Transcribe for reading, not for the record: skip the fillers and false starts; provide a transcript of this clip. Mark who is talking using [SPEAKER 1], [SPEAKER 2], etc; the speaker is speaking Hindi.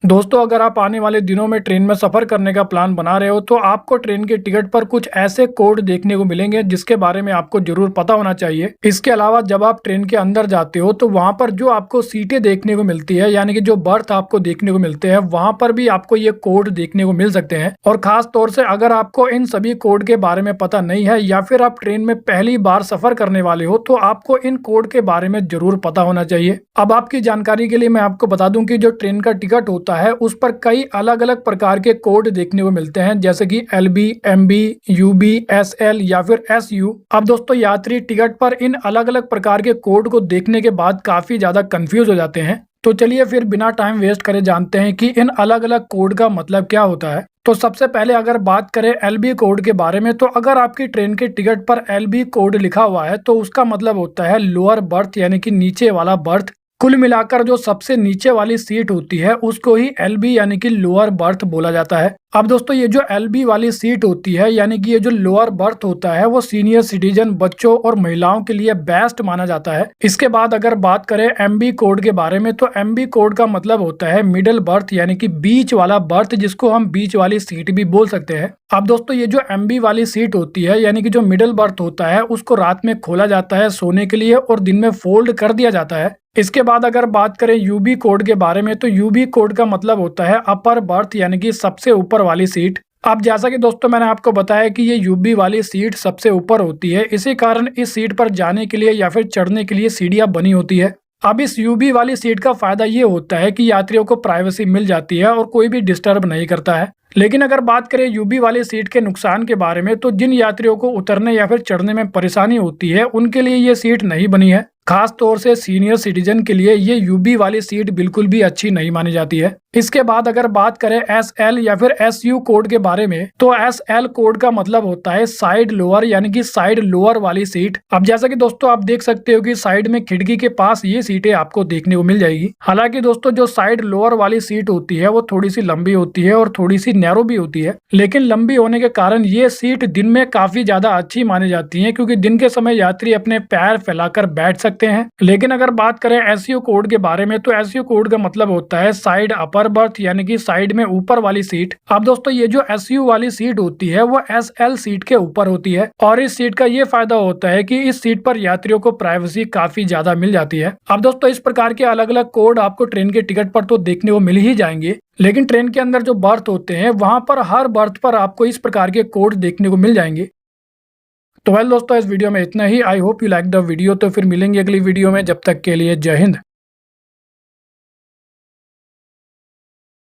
[SPEAKER 1] दोस्तों, अगर आप आने वाले दिनों में ट्रेन में सफर करने का प्लान बना रहे हो तो आपको ट्रेन के टिकट पर कुछ ऐसे कोड देखने को मिलेंगे जिसके बारे में आपको जरूर पता होना चाहिए। इसके अलावा जब आप ट्रेन के अंदर जाते हो तो वहां पर जो आपको सीटें देखने को मिलती है, यानी कि जो बर्थ आपको देखने को मिलते हैं, वहां पर भी आपको ये कोड देखने को मिल सकते हैं। और खास तौर से अगर आपको इन सभी कोड के बारे में पता नहीं है या फिर आप ट्रेन में पहली बार सफर करने वाले हो तो आपको इन कोड के बारे में जरूर पता होना चाहिए। अब आपकी जानकारी के लिए मैं आपको बता दूं कि जो ट्रेन का टिकट होता है उस पर कई अलग अलग प्रकार के कोड देखने को मिलते हैं, जैसे कि LB, MB, UB, SL या फिर SU। अब दोस्तों, यात्री टिकट पर इन अलग अलग प्रकार के कोड को देखने के बाद काफी ज्यादा कंफ्यूज हो जाते हैं। तो चलिए फिर बिना टाइम वेस्ट करे जानते हैं कि इन अलग अलग कोड का मतलब क्या होता है। तो सबसे पहले अगर बात करें LB कोड के बारे में, तो अगर आपकी ट्रेन के टिकट पर LB कोड लिखा हुआ है तो उसका मतलब होता है लोअर बर्थ, यानी कि नीचे वाला बर्थ। कुल मिलाकर जो सबसे नीचे वाली सीट होती है उसको ही LB यानी कि लोअर बर्थ बोला जाता है। अब दोस्तों, ये जो LB वाली सीट होती है, यानी कि ये जो लोअर बर्थ होता है, वो सीनियर सिटीजन, बच्चों और महिलाओं के लिए बेस्ट माना जाता है। इसके बाद अगर बात करें MB कोड के बारे में, तो MB कोड का मतलब होता है मिडिल बर्थ, यानी कि बीच वाला बर्थ, जिसको हम बीच वाली सीट भी बोल सकते हैं। अब दोस्तों, ये जो MB वाली सीट होती है, यानी कि जो मिडिल बर्थ होता है, उसको रात में खोला जाता है सोने के लिए और दिन में फोल्ड कर दिया जाता है। इसके बाद अगर बात करें UB कोड के बारे में, तो UB कोड का मतलब होता है अपर बर्थ, यानी कि सबसे ऊपर वाली सीट। अब जैसा कि दोस्तों मैंने आपको बताया कि ये UB वाली सीट सबसे ऊपर होती है, इसी कारण इस सीट पर जाने के लिए या फिर चढ़ने के लिए सीढ़ियां बनी होती है। अब इस UB वाली सीट का फायदा ये होता है कि यात्रियों को प्राइवेसी मिल जाती है और कोई भी डिस्टर्ब नहीं करता है। लेकिन अगर बात करें UB वाली सीट के नुकसान के बारे में, तो जिन यात्रियों को उतरने या फिर चढ़ने में परेशानी होती है उनके लिए ये सीट नहीं बनी है। खास तौर से सीनियर सिटीजन के लिए ये UB वाली सीट बिल्कुल भी अच्छी नहीं मानी जाती है। इसके बाद अगर बात करें SL या फिर SU कोड के बारे में, तो SL कोड का मतलब होता है साइड लोअर, यानी कि साइड लोअर वाली सीट। अब जैसा कि दोस्तों आप देख सकते हो कि साइड में खिड़की के पास ये सीटें आपको देखने को मिल जाएगी। हालांकि दोस्तों, जो साइड लोअर वाली सीट होती है वो थोड़ी सी लंबी होती है और थोड़ी सी नैरो भी होती है, लेकिन लंबी होने के कारण ये सीट दिन में काफी ज्यादा अच्छी मानी जाती है, क्योंकि दिन के समय यात्री अपने पैर फैलाकर बैठ सकते हैं। लेकिन अगर बात करें SU कोड के बारे में, तो SU कोड का मतलब होता है साइड अपर बर्थ, यानी कि साइड में ऊपर वाली सीट। अब दोस्तों, ये जो SU वाली सीट होती है वो SL सीट के ऊपर होती है और इस सीट का ये फायदा होता है कि इस सीट पर यात्रियों को प्राइवेसी काफी ज्यादा मिल जाती है। अब दोस्तों, इस प्रकार के अलग अलग कोड आपको ट्रेन के टिकट पर तो देखने को मिल ही जाएंगे, लेकिन ट्रेन के अंदर जो बर्थ होते हैं वहां पर हर बर्थ पर आपको इस प्रकार के कोड देखने को मिल जाएंगे। तो वेल दोस्तों, इस वीडियो में इतना ही। I hope you like the video. तो फिर मिलेंगे अगली वीडियो में, जब तक के लिए जय हिंद।